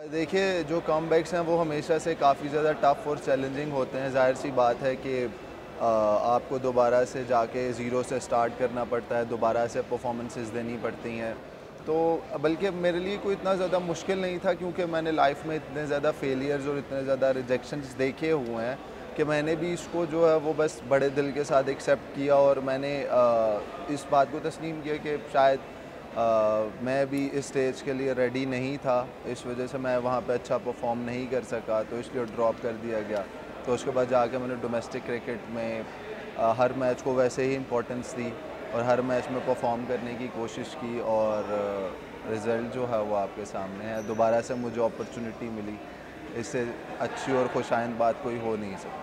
देखिए, जो कमबैक्स हैं वो हमेशा से काफ़ी ज़्यादा टफ़ और चैलेंजिंग होते हैं। ज़ाहिर सी बात है कि आपको दोबारा से जाके ज़ीरो से स्टार्ट करना पड़ता है, दोबारा से परफॉर्मेंसेस देनी पड़ती हैं। तो बल्कि मेरे लिए कोई इतना ज़्यादा मुश्किल नहीं था, क्योंकि मैंने लाइफ में इतने ज़्यादा फेलियर्स और इतने ज़्यादा रिजेक्शंस देखे हुए हैं कि मैंने भी इसको जो है वो बस बड़े दिल के साथ एक्सेप्ट किया, और मैंने इस बात को तस्लीम किया कि शायद मैं भी इस स्टेज के लिए रेडी नहीं था, इस वजह से मैं वहाँ पे अच्छा परफॉर्म नहीं कर सका, तो इसलिए ड्रॉप कर दिया गया। तो उसके बाद जाके मैंने डोमेस्टिक क्रिकेट में हर मैच को वैसे ही इम्पोर्टेंस दी और हर मैच में परफॉर्म करने की कोशिश की, और रिज़ल्ट जो है वो आपके सामने है। दोबारा से मुझे अपॉर्चुनिटी मिली, इससे अच्छी और खुशाइंद बात कोई हो नहीं सकती।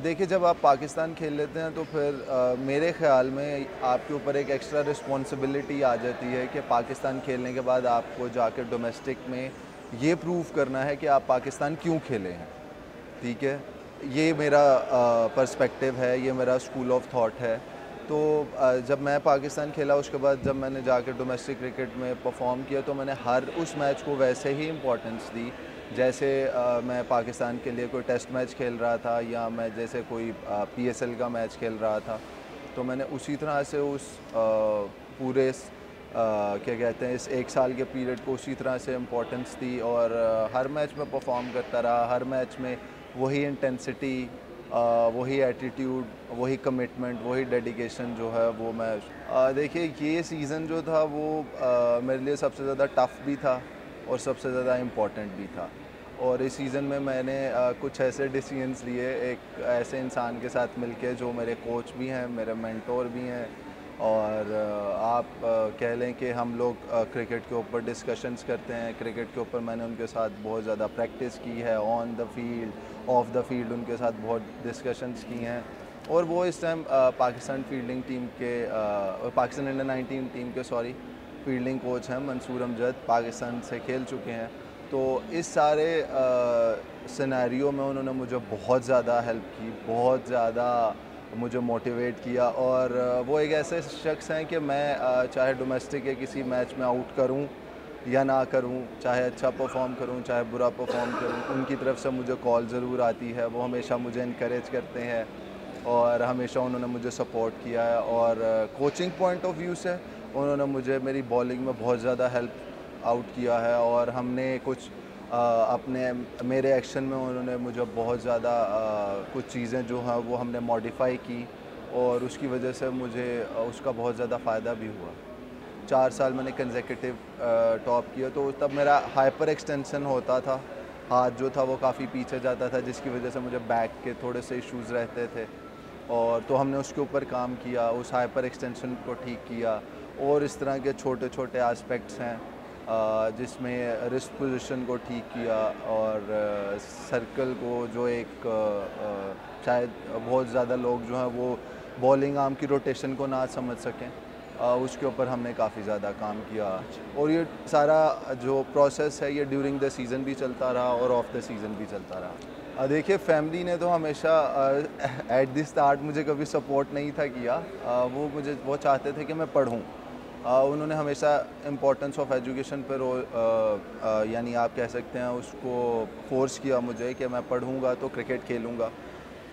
देखिए, जब आप पाकिस्तान खेल लेते हैं तो फिर मेरे ख़्याल में आपके ऊपर एक एक्स्ट्रा रिस्पॉन्सिबिलिटी आ जाती है कि पाकिस्तान खेलने के बाद आपको जाकर डोमेस्टिक में ये प्रूव करना है कि आप पाकिस्तान क्यों खेले हैं। ठीक है, ये मेरा पर्सपेक्टिव है, ये मेरा स्कूल ऑफ थॉट है। तो जब मैं पाकिस्तान खेला, उसके बाद जब मैंने जाकर डोमेस्टिक क्रिकेट में परफॉर्म किया, तो मैंने हर उस मैच को वैसे ही इम्पोर्टेंस दी जैसे मैं पाकिस्तान के लिए कोई टेस्ट मैच खेल रहा था, या मैं जैसे कोई पीएसएल का मैच खेल रहा था। तो मैंने उसी तरह से उस पूरे क्या कहते हैं, इस एक साल के पीरियड को उसी तरह से इम्पोर्टेंस दी, और हर मैच में परफॉर्म करता रहा। हर मैच में वही इंटेंसिटी, वही एटीट्यूड, वही कमिटमेंट, वही डेडिकेशन जो है वो मैं देखिए, ये सीज़न जो था वो मेरे लिए सबसे ज़्यादा टफ़ भी था और सबसे ज़्यादा इम्पोर्टेंट भी था। और इस सीज़न में मैंने कुछ ऐसे डिसीजंस लिए एक ऐसे इंसान के साथ मिलके जो मेरे कोच भी हैं, मेरे मेंटोर भी हैं, और आप कह लें कि हम लोग क्रिकेट के ऊपर डिस्कशंस करते हैं। क्रिकेट के ऊपर मैंने उनके साथ बहुत ज़्यादा प्रैक्टिस की है, on the field, of the field उनके साथ बहुत डिस्कशंस की हैं। और वो इस टाइम पाकिस्तान फील्डिंग टीम के पाकिस्तान अंडर 19 टीम के फील्डिंग कोच हैं, मंसूर अमजद, पाकिस्तान से खेल चुके हैं। तो इस सारे सिनेरियो में उन्होंने मुझे बहुत ज़्यादा हेल्प की, बहुत ज़्यादा मुझे मोटिवेट किया, और वो एक ऐसे शख्स हैं कि मैं चाहे डोमेस्टिक के किसी मैच में आउट करूं या ना करूं, चाहे अच्छा परफॉर्म करूं चाहे बुरा परफॉर्म करूं, उनकी तरफ से मुझे कॉल ज़रूर आती है। वो हमेशा मुझे इनकरेज करते हैं और हमेशा उन्होंने मुझे सपोर्ट किया है। और कोचिंग पॉइंट ऑफ व्यू से उन्होंने मुझे मेरी बॉलिंग में बहुत ज़्यादा हेल्प आउट किया है, और हमने कुछ अपने मेरे एक्शन में उन्होंने मुझे बहुत ज़्यादा कुछ चीज़ें जो हैं वो हमने मॉडिफाई की, और उसकी वजह से मुझे उसका बहुत ज़्यादा फ़ायदा भी हुआ। 4 साल मैंने कंसेक्यूटिव टॉप किया, तो तब मेरा हाइपर एक्सटेंशन होता था, हाथ जो था वो काफ़ी पीछे जाता था, जिसकी वजह से मुझे बैक के थोड़े से इश्यूज़ रहते थे, और तो हमने उसके ऊपर काम किया, उस हाइपर एक्सटेंशन को ठीक किया। और इस तरह के छोटे छोटे एस्पेक्ट्स हैं जिसमें रिस्ट पोजीशन को ठीक किया, और सर्कल को जो एक शायद बहुत ज़्यादा लोग जो हैं वो बॉलिंग आर्म की रोटेशन को ना समझ सकें, उसके ऊपर हमने काफ़ी ज़्यादा काम किया। और ये सारा जो प्रोसेस है ये ड्यूरिंग द सीज़न भी चलता रहा और ऑफ द सीज़न भी चलता रहा। देखिए, फैमिली ने तो हमेशा एट द स्टार्ट मुझे कभी सपोर्ट नहीं था किया। वो चाहते थे कि मैं पढ़ूं। उन्होंने हमेशा इम्पोर्टेंस ऑफ एजुकेशन पर यानी आप कह सकते हैं उसको फोर्स किया मुझे कि मैं पढ़ूंगा तो क्रिकेट खेलूंगा।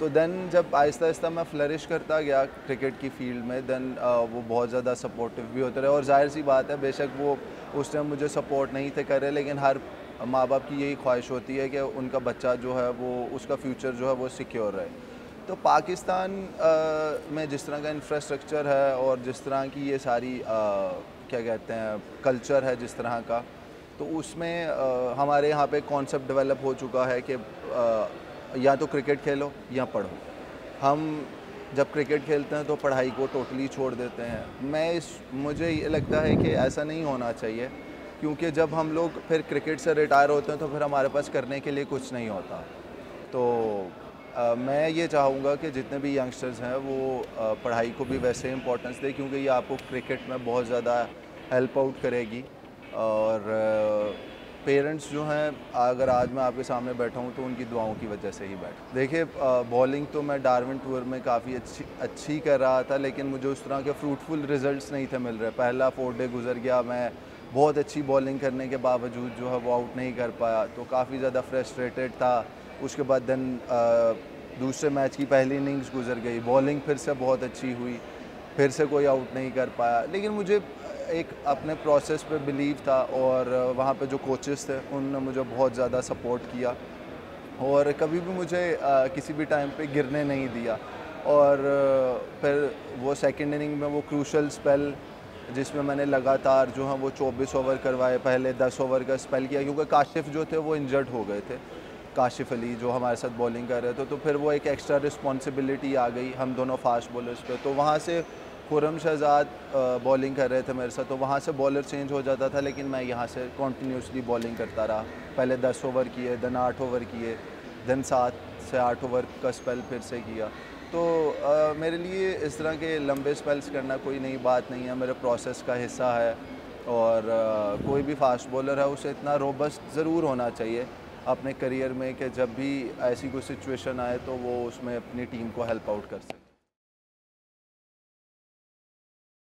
तो देन जब आहिस्ता आहिस्ता मैं फ्लरिश करता गया क्रिकेट की फील्ड में, देन वो बहुत ज़्यादा सपोर्टिव भी होते रहे। और जाहिर सी बात है, बेशक वो उस टाइम मुझे सपोर्ट नहीं थे कर रहे, लेकिन हर माँ बाप की यही ख्वाहिश होती है कि उनका बच्चा जो है वो उसका फ्यूचर जो है वो सिक्योर रहे। तो पाकिस्तान में जिस तरह का इंफ्रास्ट्रक्चर है और जिस तरह की ये सारी क्या कहते हैं कल्चर है जिस तरह का, तो उसमें हमारे यहाँ पे कॉन्सेप्ट डेवलप हो चुका है कि या तो क्रिकेट खेलो या पढ़ो। हम जब क्रिकेट खेलते हैं तो पढ़ाई को टोटली छोड़ देते हैं। मुझे ये लगता है कि ऐसा नहीं होना चाहिए, क्योंकि जब हम लोग फिर क्रिकेट से रिटायर होते हैं तो फिर हमारे पास करने के लिए कुछ नहीं होता। तो मैं ये चाहूँगा कि जितने भी यंगस्टर्स हैं वो पढ़ाई को भी वैसे इंपॉर्टेंस दें, क्योंकि ये आपको क्रिकेट में बहुत ज़्यादा हेल्प आउट करेगी। और पेरेंट्स जो हैं, अगर आज मैं आपके सामने बैठा हूँ तो उनकी दुआओं की वजह से ही बैठा। देखिए, बॉलिंग तो मैं डार्विन टूर में काफ़ी अच्छी कर रहा था, लेकिन मुझे उस तरह के फ्रूटफुल रिजल्ट्स नहीं थे मिल रहे। पहला 4 डे गुजर गया, मैं बहुत अच्छी बॉलिंग करने के बावजूद जो है वो आउट नहीं कर पाया, तो काफ़ी ज़्यादा फ्रस्ट्रेटेड था। उसके बाद दूसरे मैच की पहली इनिंग्स गुजर गई, बॉलिंग फिर से बहुत अच्छी हुई, फिर से कोई आउट नहीं कर पाया। लेकिन मुझे एक अपने प्रोसेस पे बिलीव था, और वहाँ पे जो कोचेस थे उन्होंने मुझे बहुत ज़्यादा सपोर्ट किया, और कभी भी मुझे किसी भी टाइम पे गिरने नहीं दिया। और फिर वो सेकंड इनिंग में वो क्रूशल स्पेल जिसमें मैंने लगातार जो है वो 24 ओवर करवाए, पहले 10 ओवर का स्पेल किया, क्योंकि काशिफ जो थे वो इंजर्ड हो गए थे, काशिफ अली जो हमारे साथ बॉलिंग कर रहे थे, तो फिर वो एक एक्स्ट्रा रिस्पॉन्सिबिलिटी आ गई हम दोनों फास्ट बॉलर्स पे। तो वहाँ से खुर्रम शहजाद बॉलिंग कर रहे थे मेरे साथ, तो वहाँ से बॉलर चेंज हो जाता था, लेकिन मैं यहाँ से कॉन्टीन्यूसली बॉलिंग करता रहा। पहले 10 ओवर किए, देन 8 ओवर किए, देन 7 से 8 ओवर का स्पेल फिर से किया। तो मेरे लिए इस तरह के लंबे स्पेल्स करना कोई नई बात नहीं है, मेरे प्रोसेस का हिस्सा है। और कोई भी फास्ट बॉलर है उसे इतना रोबस्ट ज़रूर होना चाहिए अपने करियर में कि जब भी ऐसी कोई सिचुएशन आए तो वो उसमें अपनी टीम को हेल्प आउट कर सके।